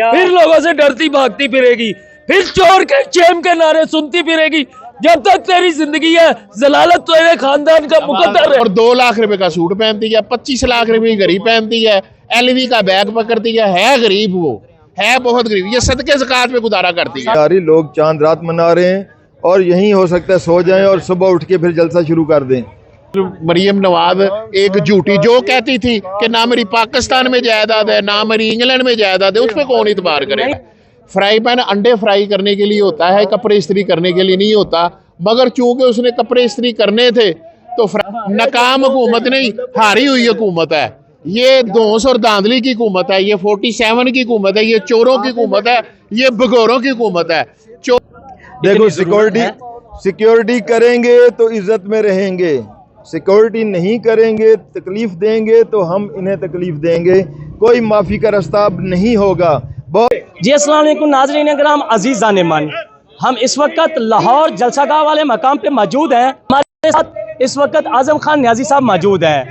फिर लोगों से डरती भागती फिरेगी, फिर चोर के चेम के नारे सुनती फिरेगी। जब तक तेरी जिंदगी है जलालत तेरे खानदान का मुकद्दर है। और 2 लाख रुपए का सूट पहनती है, 25 लाख रुपए की घड़ी पहनती है, एलवी का बैग पकड़ती है गरीब, वो है बहुत गरीब। ये सदके ज़कात में गुजारा करती है। सारी लोग चांद रात मना रहे हैं और यही हो सकता है सो जाएं और सुबह उठ के फिर जलसा शुरू कर दें। मरियम नवाज एक झूठी जो कहती थी कि ना मेरी पाकिस्तान में जायदाद है ना मेरी इंग्लैंड में जायदाद है, उस पर कौन इतबार करेगा। फ्राई पैन अंडे फ्राई करने के लिए होता है, कपड़े इस्त्री करने के लिए नहीं होता। मगर चूंकि उसने कपड़े इस्त्री करने थे तो नाकाम हुकूमत नहीं, हारी हुई हुकूमत है। ये दोस और धांधली की हुकूमत है, ये 47 की हुकूमत है, ये चोरों की हुकूमत है, ये भगोरों की हुकूमत है। देखो सिक्योरिटी करेंगे तो इज्जत में रहेंगे, सिक्योरिटी नहीं करेंगे तकलीफ देंगे तो हम इन्हें तकलीफ देंगे। कोई माफी का रास्ता अब नहीं होगा। जी अस्सलाम वालेकुम नाज़रीन इकराम, अज़ीज़ान मन, हम इस वक्त लाहौर जलसागाह वाले मकाम पे मौजूद हैं। हमारे साथ इस वक्त आज़म खान न्याजी साहब मौजूद हैं,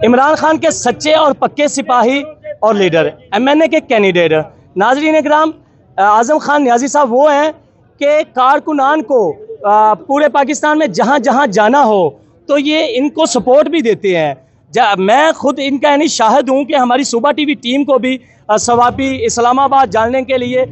इमरान खान के सच्चे और पक्के सिपाही और लीडर, MNA के कैंडिडेट। नाज़रीन इकराम, आज़म खान न्याजी साहब वो हैं कि कारकुनान को पूरे पाकिस्तान में जहाँ जहाँ जाना हो तो ये इनको सपोर्ट भी देते हैं। मैं खुद इनका यानी शाहिद हूँ कि हमारी सुबह टीवी टीम को भी सवाबी इस्लामाबाद जाने के लिए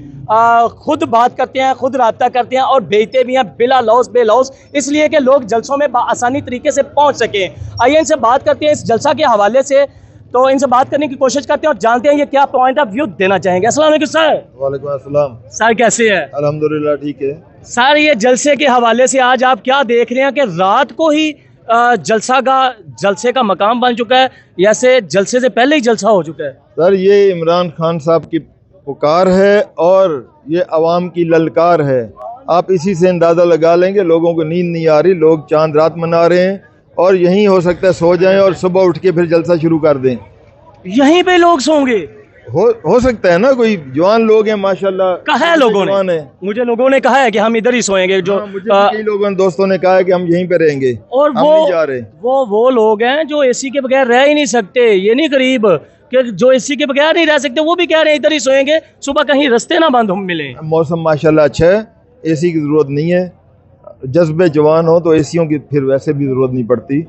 खुद बात करते हैं, खुद रब्ता करते हैं और भेजते भी हैं बिला लॉस बेलॉस, इसलिए कि लोग जलसों में आसानी तरीके से पहुंच सकें। आइए इनसे बात करते हैं इस जलसा के हवाले से, तो इनसे बात करने की कोशिश करते हैं और जानते हैं ये क्या पॉइंट ऑफ व्यू देना चाहेंगे। अस्सलाम वालेकुम सर। वालेकुम अस्सलाम। सर कैसे है? अल्हम्दुलिल्लाह ठीक है। सर ये जलसे के हवाले से आज आप क्या देख रहे हैं कि रात को ही जलसे का मकाम बन चुका है, या से जलसे से पहले ही जलसा हो चुका है? सर ये इमरान खान साहब की पुकार है और ये अवाम की ललकार है। आप इसी से अंदाज़ा लगा लेंगे लोगों को नींद नहीं आ रही, लोग चांद रात मना रहे हैं और यही हो सकता है सो जाएं और सुबह उठ के फिर जलसा शुरू कर दें। यहीं पे लोग सोंगे? हो सकता है ना, कोई जवान लोग हैं माशाल्लाह। कहा है लोगों ने? मुझे लोगों ने कहा है कि हम इधर ही सोएंगे। जो मुझे कई लोगों दोस्तों ने कहा है कि हम यहीं पे रहेंगे और हम नहीं जा रहे। वो लोग हैं जो एसी के बगैर रह ही नहीं सकते। ये नहीं गरीब कि जो एसी के बगैर नहीं रह सकते, वो भी कह रहे हैं इधर ही सोएंगे, सुबह कहीं रास्ते ना बंद हम मिले। मौसम माशाल्लाह अच्छा है, एसी की ज़रूरत नहीं है। जज्बे जवान हो तो एसियों की फिर वैसे भी ज़रूरत नहीं पड़ती।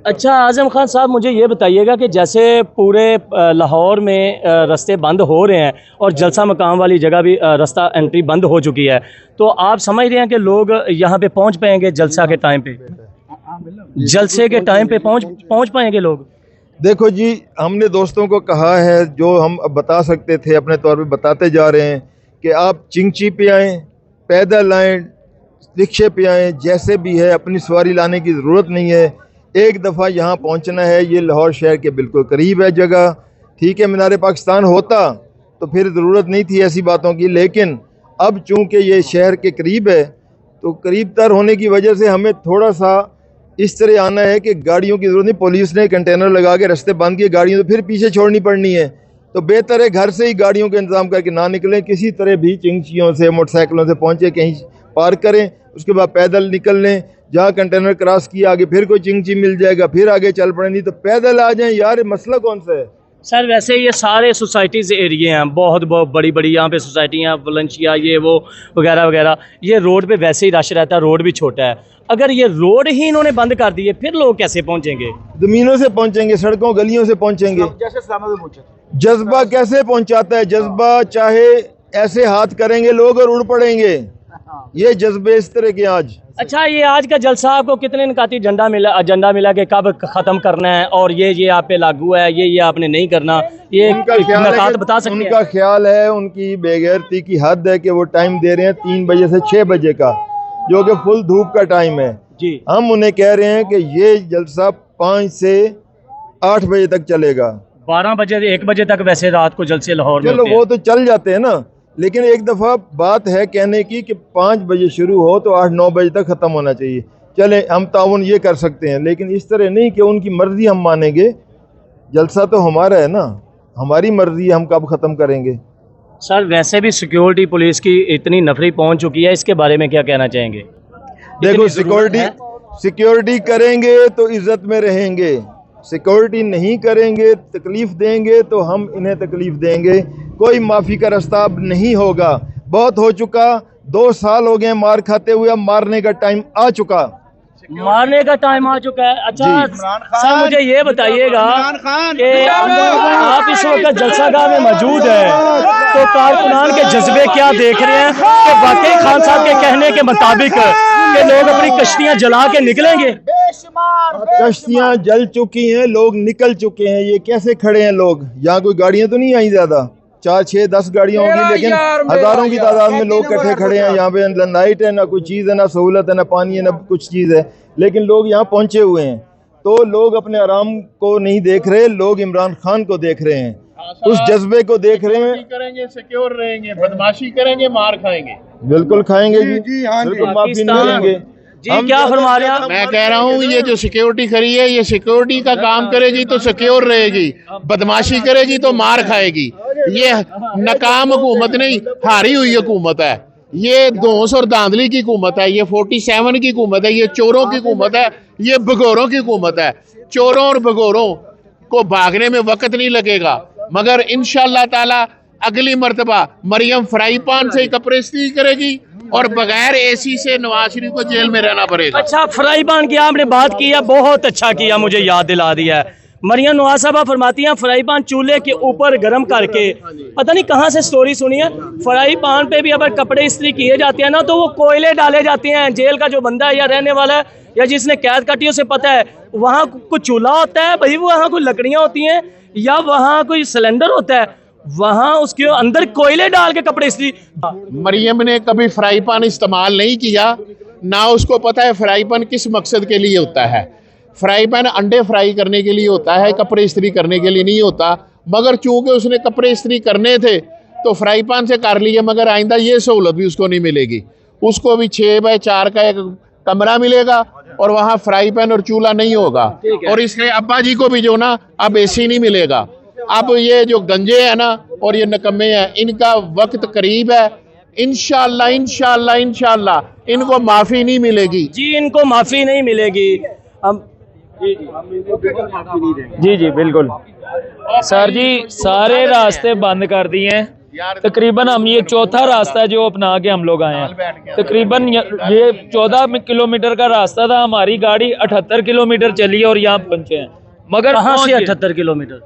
अच्छा आज़म खान साहब, मुझे ये बताइएगा कि जैसे पूरे लाहौर में रास्ते बंद हो रहे हैं और जलसा मकाम वाली जगह भी रास्ता एंट्री बंद हो चुकी है, तो आप समझ रहे हैं कि लोग यहाँ पे पहुँच पाएंगे जलसा के टाइम पे? जलसे के टाइम पे पहुँच पाएंगे लोग? देखो जी, हमने दोस्तों को कहा है, जो हम अब बता सकते थे अपने तौर पे बताते जा रहे हैं कि आप चिंची पे आएँ, पैदल आएँ, रिक्शे पे आएँ, जैसे भी है, अपनी सवारी लाने की ज़रूरत नहीं है। एक दफ़ा यहाँ पहुँचना है। ये लाहौर शहर के बिल्कुल करीब है जगह, ठीक है। मीनार पाकिस्तान होता तो फिर ज़रूरत नहीं थी ऐसी बातों की, लेकिन अब चूँकि ये शहर के करीब है तो करीब तर होने की वजह से हमें थोड़ा सा इस तरह आना है कि गाड़ियों की ज़रूरत नहीं। पुलिस ने कंटेनर लगा के रास्ते बंद किए, गाड़ियों तो फिर पीछे छोड़नी पड़नी है, तो बेहतर है घर से ही गाड़ियों का इंतज़ाम करके ना निकलें, किसी तरह भी चिंचियों से मोटरसाइकिलों से पहुँचे, कहीं पार्क करें, उसके बाद पैदल निकल लें। जहाँ कंटेनर क्रॉस किया आगे फिर कोई चिंची मिल जाएगा, फिर आगे चल पड़े, नहीं तो पैदल आ जाएं यार। मसला कौन सा है सर? वैसे ये सारे सोसाइटीज़ एरिए हैं, बहुत बड़ी बड़ी यहाँ पे सोसाइटियाँ, वलंशिया, ये वो वगैरह वगैरह। ये रोड पे वैसे ही रश रहता है, रोड भी छोटा है। अगर ये रोड ही इन्होंने बंद कर दिए फिर लोग कैसे पहुँचेंगे? ज़मीनों से पहुँचेंगे, सड़कों गलियों से पहुँचेंगे। जज्बा कैसे पहुँचाता है? जज्बा चाहे ऐसे हाथ करेंगे लोग और उड़ पड़ेंगे, ये जज्बे इस तरह के आज। अच्छा, ये आज का जलसा आपको कितने निकाती एजेंडा मिला कि कब ख़त्म करना है और ये आप पे लागू है, ये आपने नहीं करना, ये निकात बता सकते हैं? उनका ख्याल है, उनकी बेगैरती की हद है कि वो टाइम दे रहे हैं 3 बजे से 6 बजे का, जो कि फुल धूप का टाइम है जी। हम उन्हें कह रहे हैं कि ये जलसा 5 से 8 बजे तक चलेगा। 12 बजे 1 बजे तक वैसे रात को जलसे लाहौर में चलो वो तो चल जाते हैं ना, लेकिन एक दफ़ा बात है कहने की कि 5 बजे शुरू हो तो 8-9 बजे तक ख़त्म होना चाहिए। चले हम ताउन ये कर सकते हैं, लेकिन इस तरह नहीं कि उनकी मर्ज़ी हम मानेंगे। जलसा तो हमारा है ना, हमारी मर्ज़ी हम कब ख़त्म करेंगे। सर वैसे भी सिक्योरिटी पुलिस की इतनी नफरी पहुंच चुकी है, इसके बारे में क्या कहना चाहेंगे? देखो सिक्योरिटी करेंगे तो इज्जत में रहेंगे, सिक्योरिटी नहीं करेंगे, तकलीफ़ देंगे तो हम इन्हें तकलीफ़ देंगे। कोई माफ़ी का रास्ता अब नहीं होगा, बहुत हो चुका। 2 साल हो गए मार खाते हुए, अब मारने का टाइम आ चुका। मारने का टाइम आ चुका है। अच्छा सर, मुझे ये बताइएगा कि आप इस वक्त जलसागाह में मौजूद हैं, तो कारकुनान के जज्बे क्या देख रहे हैं कि वाकई खान साहब के कहने के मुताबिक कि लोग अपनी कश्तियां जला के निकलेंगे? कश्तियां जल चुकी हैं, लोग निकल चुके हैं। ये कैसे खड़े हैं लोग? यहाँ कोई गाड़ियां तो नहीं आई ज़्यादा, 4, 6, 10 गाड़ियां होंगी, लेकिन हजारों की तादाद में लोग इकट्ठे खड़े हैं। यहाँ पे ना लाइट है, ना कोई चीज़ है, ना सहूलत है, ना पानी है, ना कुछ चीज़ है, लेकिन लोग यहाँ पहुंचे हुए हैं। तो लोग अपने आराम को नहीं देख रहे, लोग इमरान खान को देख रहे हैं, उस जज्बे को देख रहे हैं। करेंगे, सिक्योर रहेंगे, बदमाशी करेंगे, मार खाएंगे, बिल्कुल खाएंगे जी, बिल्कुल माफी नहीं देंगे जी। क्या फरमा रहे हैं? मैं कह रहा हूँ ये जो सिक्योरिटी खड़ी है, ये सिक्योरिटी का काम करेगी तो सिक्योर रहेगी, बदमाशी करेगी तो मार खाएगी। ये नाकाम हुकूमत नहीं, हारी हुई हुकूमत है। ये दोस और धांधली की हुकूमत है, ये 47 की हुकूमत है, ये चोरों की हुकूमत है, ये भगोरों की हुकूमत है। चोरों और भगोरों को भागने में वक्त नहीं लगेगा, मगर इंशाअल्लाह ताला अगली मर्तबा मरियम फ्राई पान से कपड़े इस्त्री करेगी और बगैर एसी से नवाज शरीफ को जेल में रहना पड़ेगा। अच्छा, फ्राई पान की आपने बात की है, बहुत अच्छा किया, मुझे याद दिला दिया है। मरियम नवाज साहबा फरमाती हैं फ्राई पान चूल्हे के ऊपर गर्म करके, पता नहीं कहाँ से स्टोरी सुनी है, फ्राई पान पे भी अगर कपड़े इस्त्री किए जाते हैं ना तो वो कोयले डाले जाते हैं। जेल का जो बंदा है या रहने वाला है या जिसने कैद काटी उसे पता है, वहाँ कुछ चूल्हा होता है भाई, वहाँ कोई लकड़ियाँ होती हैं या वहाँ कोई सिलेंडर होता है, वहाँ उसके अंदर कोयले डाल के कपड़े इस्त्री। मरियम ने कभी फ्राई पान इस्तेमाल नहीं किया, ना उसको पता है फ्राई पान किस मकसद के लिए होता है। फ्राई पैन अंडे फ्राई करने के लिए होता है, कपड़े इस्त्री करने के लिए नहीं होता। मगर चूंकि उसने कपड़े इस्त्री करने थे तो फ्राई पैन से कर लिए, मगर आइंदा ये सहूलत भी उसको नहीं मिलेगी। उसको भी 6 बाय 4 का एक कमरा मिलेगा और वहाँ फ्राई पैन और चूल्हा नहीं होगा। और इसके अब्बा जी को भी जो ना अब एसी नहीं मिलेगा। अब ये जो गंजे हैं ना और ये नकम्मे हैं, इनका वक्त करीब है। इंशाअल्लाह इंशाअल्लाह इंशाअल्लाह इनको माफ़ी नहीं मिलेगी जी, इनको माफ़ी नहीं मिलेगी। हम जी बिल्कुल सर जी, सारे रास्ते बंद कर दिए हैं। तकरीबन हम ये चौथा रास्ता है जो अपना के हम लोग आए हैं। तकरीबन ये 14 किलोमीटर का रास्ता था, हमारी गाड़ी 78 किलोमीटर चली है और यहाँ पहुंचे हैं। मगर कहाँ से 78 किलोमीटर?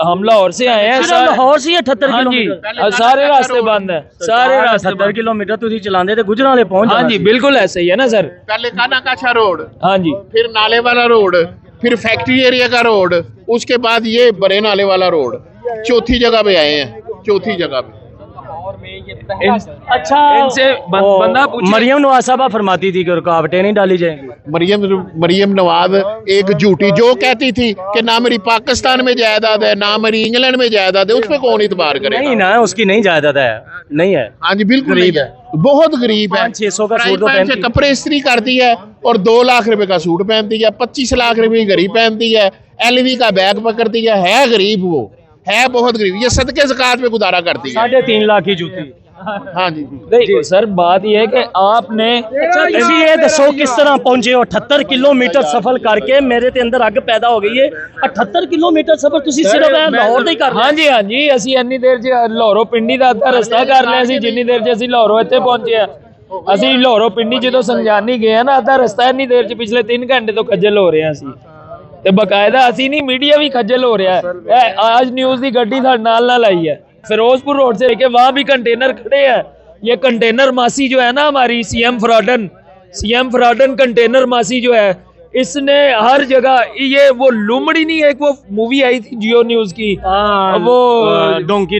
हम लाहौर से आए हैं। लाहौर से 78 किलोमीटर? सारे रास्ते बंद है, सारे रास्ते 78 किलोमीटर तुझे चलाने थे गुजराले पहुंच। हाँ जी बिल्कुल ऐसे ही है ना सर। पहले काना काछा रोड, हाँ जी, फिर नाले वाला रोड, फिर फैक्ट्री एरिया का रोड, उसके बाद ये बड़े नाले वाला रोड। चौथी जगह पे आए हैं, चौथी जगह पे। अच्छा, इनसे बंदा मरियम नवाज साहबा फरमाती थी कि रुकावटें नहीं डाली जाएंगी। मरियम नवाज एक झूठी जो कहती थी कि ना मेरी पाकिस्तान में जायदाद है, ना मेरी इंग्लैंड में जायदाद है, उस पर कौन इतबार करेगा? नहीं ना, उसकी नहीं जायदाद है, नहीं है। हाँ जी बिल्कुल गरीब है, बहुत गरीब है। 500-600 का सूट तो पहनती है, कपड़े इस्त्री करती है और 2 लाख रुपए का सूट पहनती है, 25 लाख रुपए की घड़ी पहनती है, LV का बैग पकड़ती है गरीब, वो है बहुत गरीब। ये सदके ज़कात पे गुजारा करती है। 3.5 लाख की जूती। हाँ जी देखो सर, बात यह है कि आपने ये दसो किस तरह पहुंचे हो 78 किलोमीटर सफर करके? मेरे ते अंदर अग पैदा हो गई है। 78 किलोमीटर सफर तुसी सिर्फ लाहौर दे कर? हाँ जी, हाँ जी, असी इन्नी देर च लाहौरों पिंडी का अद्धा रस्ता कर लिया सी, जिन्नी देर च असी लाहौरों इत्थे पहुंचे आ। असी लाहौरों पिंडी जो संजानी गए ना, अद्धा रस्ता इन्नी देर च पिछले 3 घंटे तो खज्जल हो रहे हैं असी। ते बकायदा असी नहीं, मीडिया भी खज्जल हो रहा है। आज न्यूज़ की गड्डी साडे नाल आई है, फिरोजपुर रोड से लेके वहां भी कंटेनर खड़े हैं। ये कंटेनर मासी जो है ना हमारी सीएम फ्रॉडन कंटेनर मासी जो है, इसने हर जगह ये वो लुमड़ी नहीं है, एक वो मूवी आई थी जियो न्यूज़ की, वो डोंकी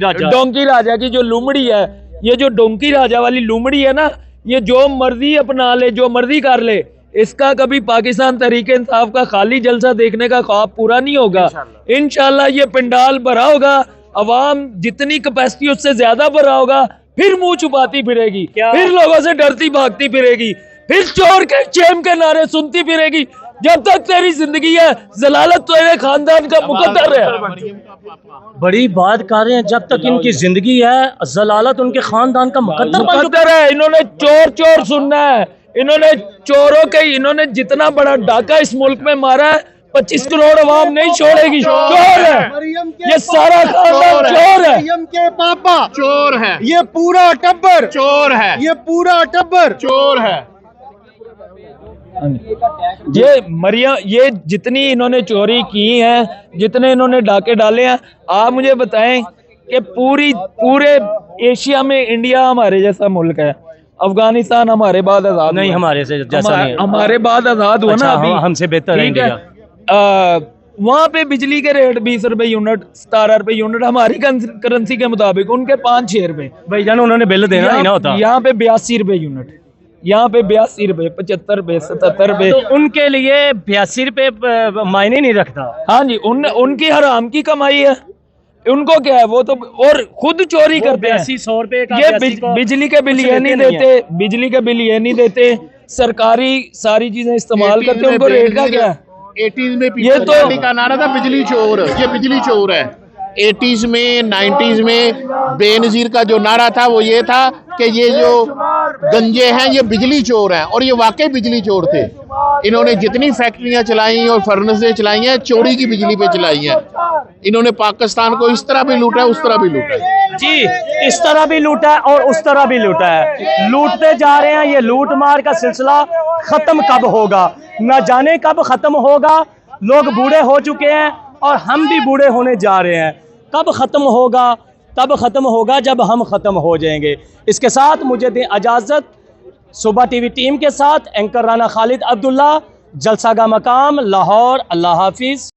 राजा की जो लुमड़ी है, ये जो डोंकी राजा वाली लुमड़ी है ना, ये जो मर्जी अपना ले, जो मर्जी कर ले, इसका कभी पाकिस्तान तहरीक इंसाफ का खाली जलसा देखने का ख्वाब पूरा नहीं होगा। इंशाल्लाह ये पंडाल भरा होगा, अवाम जितनी कैपेसिटी उससे ज्यादा भरा होगा, फिर मुंह छुपाती फिरेगी, फिर लोगों से डरती भागती फिरेगी, फिर चोर के चेम के नारे सुनती फिरेगी। जब तक तेरी जिंदगी है, जलालत तेरे खानदान का मुकद्दर है। बड़ी बात कर रहे हैं, जब तक इनकी जिंदगी है जलालत उनके खानदान का मुकद्दर है। इन्होंने चोर सुनना है, इन्होंने चोरों के, इन्होंने जितना बड़ा डाका इस मुल्क में मारा है, 25 करोड़ अवाम नहीं छोड़ेगी। चोर है ये सारा खानदान, चोर है। मरियम के पापा चोर है, ये पूरा टब्बर, चोर है, ये पूरा टब्बर चोर है। ये मरियम, ये जितनी इन्होंने चोरी की है, जितने इन्होंने डाके डाले हैं, आप मुझे बताएं कि पूरे एशिया में इंडिया हमारे जैसा मुल्क है। अफगानिस्तान हमारे बाद आजाद नहीं, हुआ। हमारे से जैसा नहीं है। हमारे बाद आजाद हुआ अच्छा, ना अभी, हमसे बेहतर है ठीक है। इंडिया। वहाँ पे बिजली के रेट 20 रुपए यूनिट, 17 रुपए यूनिट, हमारी करेंसी के मुताबिक, उनके 5-6 रुपए। भाईजान उन्होंने बिल देना ही ना होता। यहाँ पे 82 रुपए यूनिट, यहाँ पे 82 रुपए, 75 रुपए, 77 रुपए। तो उनके लिए 82 रुपए मायने नहीं रखता। हाँ जी, उनकी हराम की कमाई है, उनको क्या है, वो तो और खुद चोरी करते हैं। 100 रुपए का ये 82 को बिजली के बिल कुछ ये नहीं लेते नहीं देते, बिजली के बिल ये नहीं देते, सरकारी सारी चीजें इस्तेमाल करते हैं, उनको रेट का क्या है? 80s में ये पीपल्स तो- पार्टी का नारा था बिजली चोर, ये बिजली चोर है। 80s में 90s में बेनजीर का जो नारा था वो ये था कि ये जो गंजे हैं ये बिजली चोर हैं, और ये वाकई बिजली चोर थे। इन्होंने जितनी फैक्ट्रियां चलाई और फर्नेसें चलाई हैं, चोरी की बिजली पे चलाई हैं। इन्होंने पाकिस्तान को इस तरह भी लूटा है, उस तरह भी लूटा है। जी, इस तरह भी लूटा है और उस तरह भी लूटा है। लूटते जा रहे हैं। ये लूट मार का सिलसिला खत्म कब होगा, न जाने कब खत्म होगा। लोग बूढ़े हो चुके हैं और हम भी बूढ़े होने जा रहे हैं। कब खत्म होगा? तब खत्म होगा जब हम खत्म हो जाएंगे। इसके साथ मुझे दें इजाजत। सुबह टीवी टीम के साथ एंकर राना खालिद अब्दुल्ला, जलसा का मकाम, लाहौर। अल्लाह हाफिज।